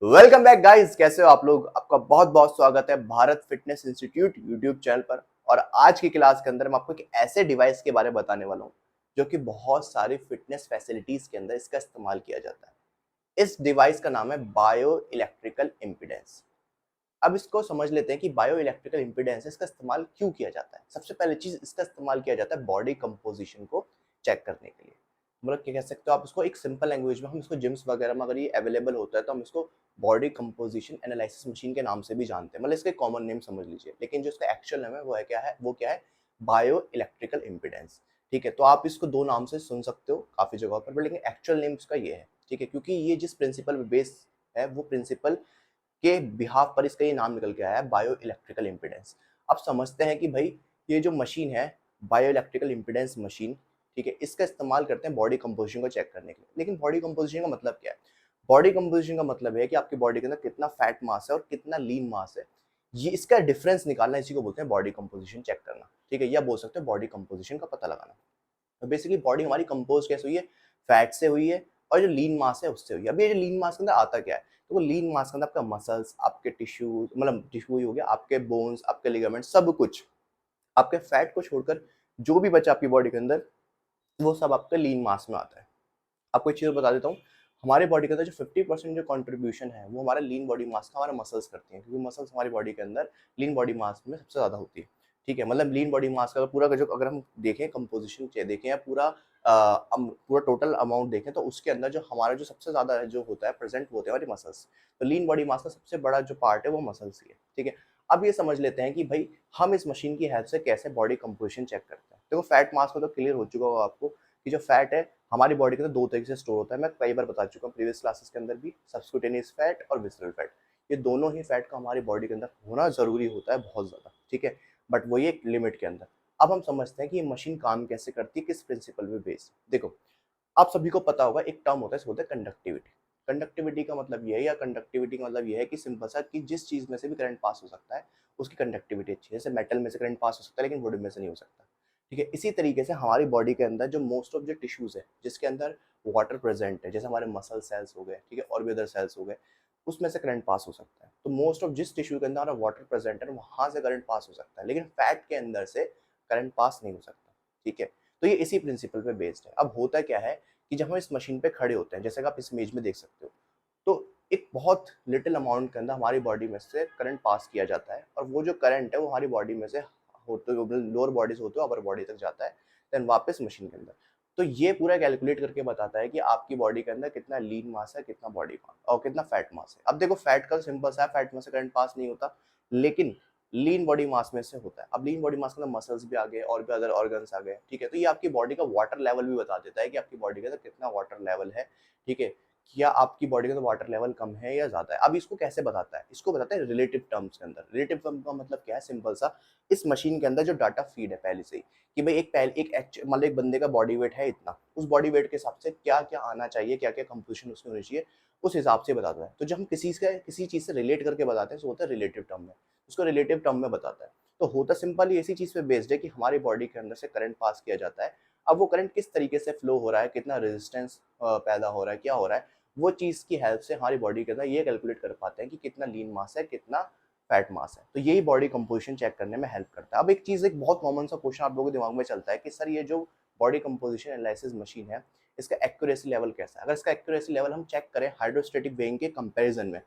Welcome back guys, कैसे हो आप लोग। आपका बहुत बहुत स्वागत है Bharat fitness institute YouTube channel पर। और आज की क्लास के अंदर मैं आपको एक ऐसे डिवाइस के बारे में बताने वाला हूँ जो कि बहुत सारी फिटनेस फैसिलिटीज के अंदर इसका इस्तेमाल किया जाता है। इस डिवाइस का नाम है बायो इलेक्ट्रिकल इम्पिडेंस। अब इसको समझ लेते हैं कि बायो इलेक्ट्रिकल इम्पिडेंस इसका इस्तेमाल क्यों किया जाता है। सबसे पहले चीज, इसका इस्तेमाल किया जाता है बॉडी कंपोजिशन को चेक करने के लिए। मतलब क्या कह सकते हो आप इसको, एक सिंपल लैंग्वेज में हम इसको जिम्स वगैरह में अगर ये अवेलेबल होता है तो हम इसको बॉडी कंपोजिशन एनालिसिस मशीन के नाम से भी जानते हैं। मतलब इसके कॉमन नेम समझ लीजिए, लेकिन जो इसका एक्चुअल नेम है वो क्या है, बायो इलेक्ट्रिकल इम्पिडेंस। ठीक है, तो आप इसको दो नाम से सुन सकते हो काफी जगह पर, लेकिन एक्चुअल नेम इसका ये है। ठीक है, क्योंकि ये जिस प्रिंसिपल पे बेस है वो प्रिंसिपल के बिहाफ पर इसका ये नाम निकल के आया है, बायो इलेक्ट्रिकल इम्पिडेंस। अब समझते हैं कि भाई ये जो मशीन है, बायो इलेक्ट्रिकल इम्पिडेंस मशीन, ठीक है, इसका इस्तेमाल करते हैं बॉडी कंपोजिशन को चेक करने के लिए। लेकिन बॉडी कंपोजिशन का मतलब क्या है? बॉडी कंपोजिशन का मतलब है कि आपकी बॉडी के अंदर कितना फैट मास है और कितना लीन मास है। ये इसका डिफरेंस निकालना, इसी को बोलते हैं बॉडी कंपोजिशन चेक करना। ठीक है, या बोल सकते हैं बॉडी कंपोजिशन का पता लगाना। तो बेसिकली बॉडी हमारी कंपोज कैसे हुई है? फैट से हुई है और जो लीन मास है उससे हुई है। अब ये जो लीन मास के अंदर आता क्या है? तो वो लीन मास के अंदर आपका मसल्स, आपके टिश्यू, मतलब टिश्यू ही हो गया, आपके बोन्स, आपके लिगामेंट, सब कुछ। आपके फैट को छोड़कर जो भी बचा आपकी बॉडी के अंदर वो सब आपका लीन मास में आता है। आपको एक चीज बता देता हूँ, हमारे बॉडी के अंदर जो 50% जो कंट्रीब्यूशन है वो हमारा लीन बॉडी मास का हमारा मसल्स करती हैं, क्योंकि मसल्स हमारी बॉडी के अंदर लीन बॉडी मास में सबसे ज्यादा होती है। ठीक है, मतलब लीन बॉडी मास का पूरा का जो अगर हम देखें कंपोजिशन देखें या पूरा टोटल अमाउंट देखें तो उसके अंदर जो हमारा जो सबसे ज्यादा जो होता है प्रेजेंट वो होते हैं हमारी मसल्स। तो लीन बॉडी मास का सबसे बड़ा जो पार्ट है वो मसल्स ही है। ठीक है, अब ये समझ लेते हैं कि भाई हम इस मशीन की हेल्प से कैसे बॉडी कंपोजिशन चेक करते हैं। देखो फैट मास में तो क्लियर हो चुका होगा आपको कि जो फैट है हमारी बॉडी के अंदर दो तरीके से स्टोर होता है। मैं कई बार बता चुका हूँ प्रीवियस क्लासेस के अंदर भी, सब्सक्यूटेनियस फैट और विसरल फैट। ये दोनों ही फैट का हमारी बॉडी के अंदर होना जरूरी होता है, बहुत ज्यादा। ठीक है, बट वो ये एक लिमिट के अंदर। अब हम समझते हैं कि ये मशीन काम कैसे करती है, किस प्रिंसिपल पे बेस्ड। देखो, आप सभी को पता होगा एक टर्म होता है, बोलते हैं कंडक्टिविटी। कंडक्टिविटी का मतलब ये है, या कंडक्टिविटी का मतलब ये है कि सिंपल सा कि जिस चीज में से भी करंट पास हो सकता है उसकी कंडक्टिविटी अच्छी है। जैसे मेटल में से करंट पास हो सकता है लेकिन वुड में से नहीं हो सकता। ठीक है, इसी तरीके से हमारी बॉडी के अंदर जो मोस्ट ऑफ जो टिश्यूज है जिसके अंदर वाटर प्रेजेंट है, जैसे हमारे मसल सेल्स हो गए, ठीक है, और भी अदर सेल्स हो गए, उसमें से करंट पास हो सकता है। तो मोस्ट ऑफ जिस टिश्यू के अंदर हमारा वाटर प्रेजेंट है वहां से करंट पास हो सकता है, लेकिन फैट के अंदर से करंट पास नहीं हो सकता। ठीक है, तो ये इसी प्रिंसिपल पे बेस्ड है। अब होता क्या है कि जब हम इस मशीन पे खड़े होते हैं, जैसे कि आप इस इमेज में देख सकते हो, तो एक बहुत लिटिल अमाउंट के अंदर हमारी बॉडी में से करंट पास किया जाता है, और वो जो करंट है वो हमारी बॉडी में से होते हुए लोअर बॉडी से होते हुए अपर बॉडी तक जाता है, देन वापस मशीन के अंदर। तो ये पूरा कैलकुलेट करके बताता है कि आपकी बॉडी के अंदर कितना लीन मास है, कितना बॉडी मास और कितना फैट मास है। अब देखो फैट का सिंपल सा है, फैट में से करंट पास नहीं होता, लेकिन लीन बॉडी मास में से होता है। अब लीन बॉडी मास के अंदर मसल्स भी आ गए और भी अदर ऑर्गन्स आ गए। ठीक है, तो ये आपकी बॉडी का वाटर लेवल भी बता देता है कि आपकी बॉडी के अंदर कितना वाटर लेवल है। ठीक है, क्या आपकी बॉडी का तो वाटर लेवल कम है या ज्यादा है। अब इसको कैसे बताता है? इसको बताता है रिलेटिव टर्म्स के अंदर। रिलेटिव टर्म का मतलब क्या है? सिंपल सा, इस मशीन के अंदर जो डाटा फीड है पहले से ही कि भाई मतलब एक बंदे का बॉडी वेट है इतना, उस बॉडी वेट के हिसाब से क्या क्या आना चाहिए, क्या क्या कंपोजिशन उसमें होनी चाहिए, उस हिसाब से बताता है। तो जब हम किसी चीज से रिलेट करके बताते हैं तो होता है रिलेटिव टर्म में, उसको रिलेटिव टर्म में बताता है। तो होता सिंपल ही इसी चीज पे बेस्ड है कि हमारी बॉडी के अंदर से करंट पास किया जाता है। अब वो करंट किस तरीके से फ्लो हो रहा है, कितना रेजिस्टेंस पैदा हो रहा है, क्या हो रहा है, वो चीज की हेल्प से हमारी बॉडी के अंदर ये कैलकुलेट कर पाते हैं कि कितना लीन मास है, कितना फैट मास है। तो यही बॉडी कंपोजिशन चेक करने में हेल्प करता है। अब एक चीज, एक बहुत कॉमन सा क्वेश्चन आप लोगों के दिमाग में चलता है कि सर ये जो बॉडी कंपोजिशन एनालिसिस मशीन है इसका एक्यूरेसी लेवल कैसा है? अगर इसका एक्यूरेसी लेवल हम चेक करें हाइड्रोस्टेटिक वेइंग के कंपैरिजन में,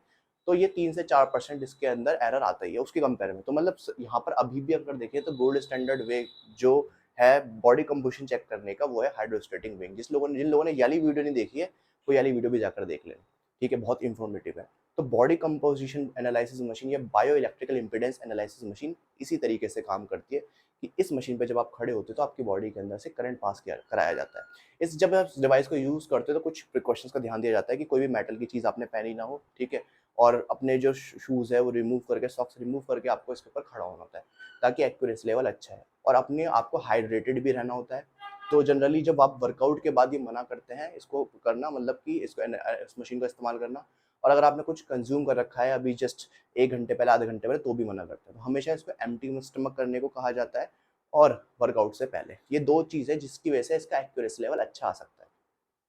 तो ये 3 से 4% इसके अंदर एरर आता ही है उसके कंपेयर में। तो मतलब यहाँ पर अभी भी अगर देखें तो गोल्ड स्टैंडर्ड वे जो है बॉडी कंपोजिशन चेक करने का वो है हाइड्रोस्टेटिक वेइंग। जिन लोगों ने याली वीडियो नहीं देखी है वो याली वीडियो भी जाकर देख लें। ठीक है, बहुत इंफॉर्मेटिव है। तो बॉडी कंपोजिशन एनालिसिस मशीन या bio electrical impedance analysis machine इसी तरीके से काम करती है कि इस मशीन पे जब आप खड़े होते हो तो आपकी बॉडी के अंदर से करंट पास किया कराया जाता है। इस जब आप डिवाइस को यूज करते हो तो कुछ प्रिकॉशंस का ध्यान दिया जाता है कि कोई भी मेटल की चीज आपने पहनी ना हो। ठीक है, और अपने जो शूज है वो रिमूव करके, सॉक्स रिमूव करके आपको इसके ऊपर खड़ा होना होता है ताकि एक्यूरेसी लेवल अच्छा है, और अपने आपको हाइड्रेटेड भी रहना होता है। तो जनरली जब आप वर्कआउट के बाद ये मना करते हैं इसको करना, मतलब कि इसको इस मशीन का इस्तेमाल करना, और अगर आपने कुछ कंज्यूम कर रखा है अभी जस्ट 1 घंटे पहले, आधे घंटे पहले, तो भी मना करते हैं। तो हमेशा इसको एम्प्टी स्टमक करने को कहा जाता है, और वर्कआउट से पहले। ये दो चीज़ है जिसकी वजह से इसका एक्यूरेसी लेवल अच्छा आ सकता है।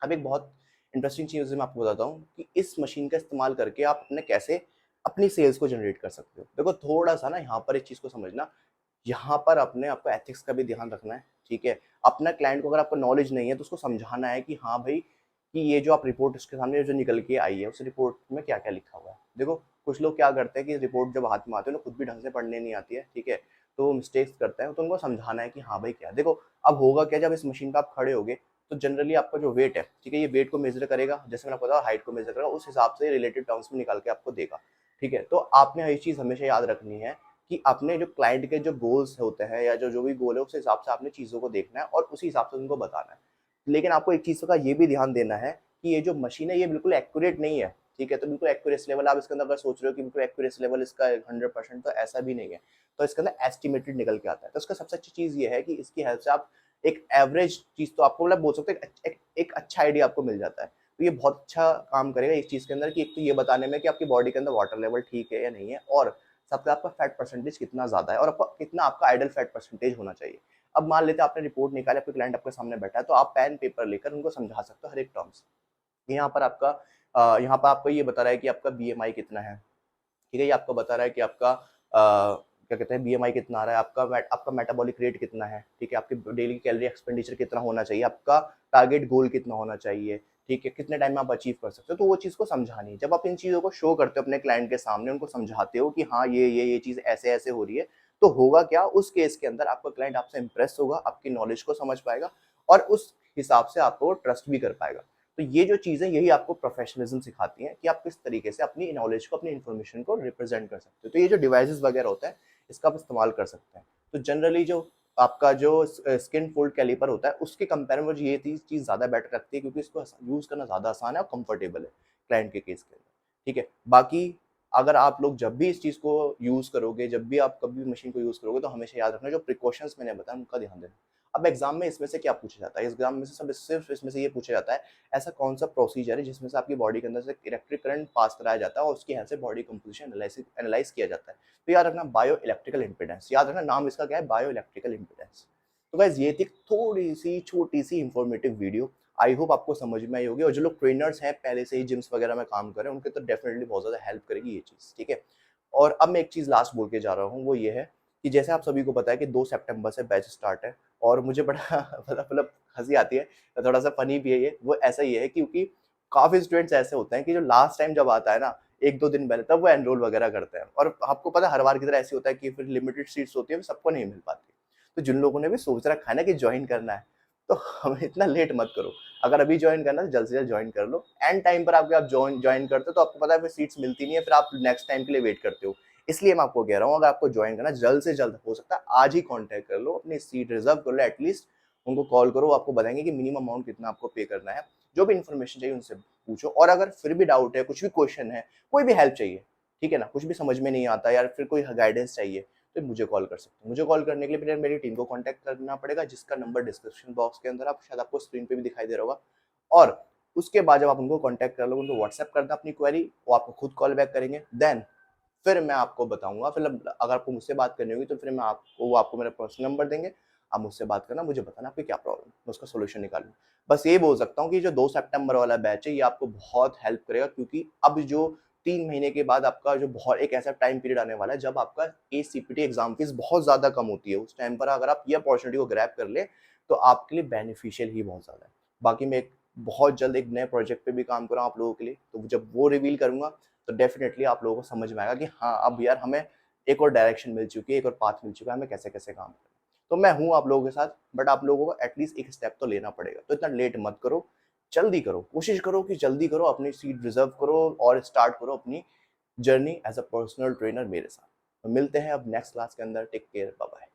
अब एक बहुत इंटरेस्टिंग चीज़ मैं आपको बताता हूँ कि इस मशीन का इस्तेमाल करके आप अपने कैसे अपनी सेल्स को जनरेट कर सकते हो। देखो थोड़ा-सा ना यहाँ पर एक चीज़ को समझना, यहाँ पर अपने आपको एथिक्स का भी ध्यान रखना है, ठीक है? अपना क्लाइंट को अगर आपको नॉलेज नहीं है तो उसको समझाना है कि हाँ भाई, कि ये जो आप रिपोर्ट उसके सामने जो निकल के आई है, उस रिपोर्ट में क्या-क्या लिखा हुआ है। देखो कुछ लोग क्या करते हैं कि रिपोर्ट जब हाथ में आते हैं उन्हें खुद भी ढंग से पढ़ने नहीं आती है, ठीक है? तो वो मिस्टेक्स करते हैं, तो उनको समझाना है कि हाँ भाई क्या है। देखो अब होगा क्या, जब इस मशीन पे आप खड़े होगे तो जनरली आपका जो वेट है, ठीक है? ये वेट को मेज़र करेगा, जैसे मैंने आपको बताया हाइट को मेज़र करेगा, उस हिसाब से रिलेटेड टर्म्स में निकाल के आपको देगा, ठीक है? तो आपने ये चीज़ हमेशा याद रखनी है कि अपने जो क्लाइंट के जो गोल्स होते हैं या जो भी गोल है उस हिसाब से आपने चीज़ों को देखना है और उसी हिसाब से उनको बताना है। लेकिन आपको एक चीज़ का ये भी ध्यान देना है कि ये जो मशीन है ये बिल्कुल एक्यूरेट नहीं है, ठीक है? तो बिल्कुल एक्यूरेसी लेवल आप इसके अंदर अगर सोच रहे हो कि बिल्कुल एक्यूरेसी लेवल इसका 100%, तो ऐसा भी नहीं है। तो इसके अंदर एस्टिमेटेड निकल के आता है। तो इसका सबसे अच्छी चीज़ ये है कि इसकी हेल्प से आप एक एवरेज चीज़ तो आपको मतलब बोल सकते हैं एक अच्छा आइडिया आपको मिल जाता है। तो ये बहुत अच्छा काम करेगा इस चीज़ के अंदर कि एक तो ये बताने में कि आपकी बॉडी के अंदर वाटर लेवल ठीक है या नहीं है, और सबसे आपका फैट परसेंटेज कितना ज़्यादा है और आपका कितना आपका आइडल फैट परसेंटेज होना चाहिए। अब मान लेते हैं आपने रिपोर्ट निकाली, आपके क्लाइंट आपके सामने बैठा है, तो आप पेन पेपर लेकर उनको समझा सकते हो हर एक टर्म्स। यहाँ पर आपका यहाँ पर आपको ये बता रहा है कि आपका बीएमआई कितना है, ठीक है? ये आपको बता रहा है कि आपका क्या कहते हैं बीएमआई कितना आ रहा है, आपका मेटाबॉलिक रेट कितना है, ठीक है? आपकी डेली कैलोरी एक्सपेंडिचर कितना होना चाहिए, आपका टारगेट गोल कितना होना चाहिए, ठीक है? कितने टाइम में आप अचीव कर सकते हो, तो वो चीज़ को समझानी है। जब आप इन चीज़ों को शो करते हो अपने क्लाइंट के सामने, उनको समझाते हो कि हाँ, ये चीज़ ऐसे-ऐसे हो रही है, तो होगा क्या, उस केस के अंदर आपका क्लाइंट आपसे इम्प्रेस होगा, आपकी नॉलेज को समझ पाएगा और उस हिसाब से आपको ट्रस्ट भी कर पाएगा। तो ये जो चीज़ें यही आपको प्रोफेशनलिज्म सिखाती हैं कि आप किस तरीके से अपनी नॉलेज को, अपनी इन्फॉर्मेशन को रिप्रेजेंट कर सकते हो। तो ये जो डिवाइसेस वगैरह होता है, इसका आप इस्तेमाल कर सकते हैं। तो जनरली जो आपका जो स्किन फोल्ड कैलिपर होता है, उसके कंपेयर में मुझे ये चीज़ ज़्यादा बेटर लगती है क्योंकि इसको यूज़ करना ज़्यादा आसान है और कंफर्टेबल है क्लाइंट के केस के अंदर, ठीक है? बाकी अगर आप लोग जब भी इस चीज़ को यूज़ करोगे, जब भी आप कभी मशीन को यूज़ करोगे, तो हमेशा याद रखना जो प्रिकॉशंस मैंने बताया उनका ध्यान देना। अब एग्ज़ाम में इसमें से क्या पूछा जाता है? एग्ज़ाम में से सब सिर्फ़ इसमें से ये पूछा जाता है, ऐसा कौन-सा प्रोसीजर है जिसमें से आपकी बॉडी के अंदर से इलेक्ट्रिक करंट पास कराया जाता है और उसकी हेल्प से बॉडी कंपोज़िशन एनालाइज़ किया जाता है। तो याद रखना बायो इलेक्ट्रिकल इम्पीडेंस, याद रखना नाम इसका क्या है, बायो इलेक्ट्रिकल इम्पीडेंस। तो गाइज़ ये थी थोड़ी-सी छोटी-सी इन्फॉर्मेटिव वीडियो। आई होप आपको समझ में आई होगी और जो लोग ट्रेनर्स हैं पहले से ही जिम्स वगैरह में काम कर रहे हैं, उनके तो डेफिनिटली बहुत ज़्यादा हेल्प करेगी ये चीज़, ठीक है? और अब मैं एक चीज़ लास्ट बोल के जा रहा हूँ, वो ये है कि जैसे आप सभी को पता है कि 2 सितंबर से बैच स्टार्ट है और मुझे बड़ा मतलब हँसी आती है, थोड़ा-सा फ़नी भी है ये। वो ऐसा ही है क्योंकि काफ़ी स्टूडेंट्स ऐसे होते हैं कि जो लास्ट टाइम जब आता है ना, 1-2 दिन पहले, तब वो एनरोल वगैरह करते हैं और आपको पता है हर बार की तरह ऐसे होता है कि फिर लिमिटेड सीट्स होती है, फिर सबको नहीं मिल पाती। तो जिन लोगों ने भी सोच रखा है ना कि जॉइन करना है, तो हमें इतना लेट मत करो। अगर अभी जॉइन करना है तो जल्द से जल्द जॉइन कर लो। एंड टाइम पर आप जॉइन जॉइन करते हो तो आपको पता है फिर सीट्स मिलती नहीं है, फिर आप नेक्स्ट टाइम के लिए वेट करते हो। इसलिए मैं आपको कह रहा हूँ अगर आपको जॉइन करना है जल्द से जल्द हो सकता है आज ही कॉन्टैक्ट कर लो, अपनी सीट रिजर्व कर लो एटलीस्ट, उनको कॉल करो, वो आपको बताएँगे कि मिनिमम अमाउंट कितना आपको पे करना है। जो भी इन्फॉर्मेशन चाहिए उनसे पूछो और अगर फिर भी डाउट है, कुछ भी क्वेश्चन है, कोई भी हेल्प चाहिए, ठीक है ना? कुछ भी समझ में नहीं आता या फिर कोई गाइडेंस चाहिए, तो मुझे कॉल कर सकते हो। मुझे कॉल करने के लिए फिर मेरी टीम को कॉन्टैक्ट करना पड़ेगा जिसका नंबर डिस्क्रिप्शन बॉक्स के अंदर आप शायद आपको स्क्रीन पे भी दिखाई दे रहा होगा। और उसके बाद जब आप उनको कॉन्टैक्ट कर लोगे, उनको व्हाट्सएप करना अपनी क्वेरी, वो आपको खुद कॉल बैक करेंगे। देन फिर मैं आपको बताऊँगा, फिर अगर आपको मुझसे बात करनी होगी तो फिर वो आपको मेरा पर्सनल नंबर देंगे, आप मुझसे बात करना, मुझे बताना आपकी क्या प्रॉब्लम है, मैं उसका सॉल्यूशन निकालूँ। बस ये बोल सकता हूँ कि जो 2 सितंबर वाला बैच है ये आपको बहुत हेल्प करेगा क्योंकि अब जो 3 महीने के बाद आपका जो बहुत एक ऐसा टाइम पीरियड आने वाला है जब आपका एसीपीटी एग्ज़ाम फीस बहुत ज़्यादा कम होती है। उस टाइम पर अगर आप ये अपॉर्च्युनिटी को ग्रैब कर लें, तो आपके लिए बेनिफिशियल ही बहुत ज़्यादा है। बाकी मैं बहुत जल्द एक नए प्रोजेक्ट पे भी काम कर रहा हूँ आप लोगों के लिए, तो जब वो रिवील करूँगा तो डेफिनेटली आप लोगों को समझ में आएगा कि हाँ, अब यार हमें एक और डायरेक्शन मिल चुकी है, एक और पाथ मिल चुका है, हमें कैसे-कैसे काम करना है। तो मैं हूँ आप लोगों के साथ, बट आप लोगों को एटलीस्ट एक स्टेप तो लेना पड़ेगा। तो इतना लेट मत करो, जल्दी करो, कोशिश करो कि जल्दी करो, अपनी सीट रिज़र्व करो और स्टार्ट करो अपनी journey as a personal trainer मेरे साथ। तो मिलते हैं अब नेक्स्ट क्लास के अंदर, टेक केयर, बाय बाय।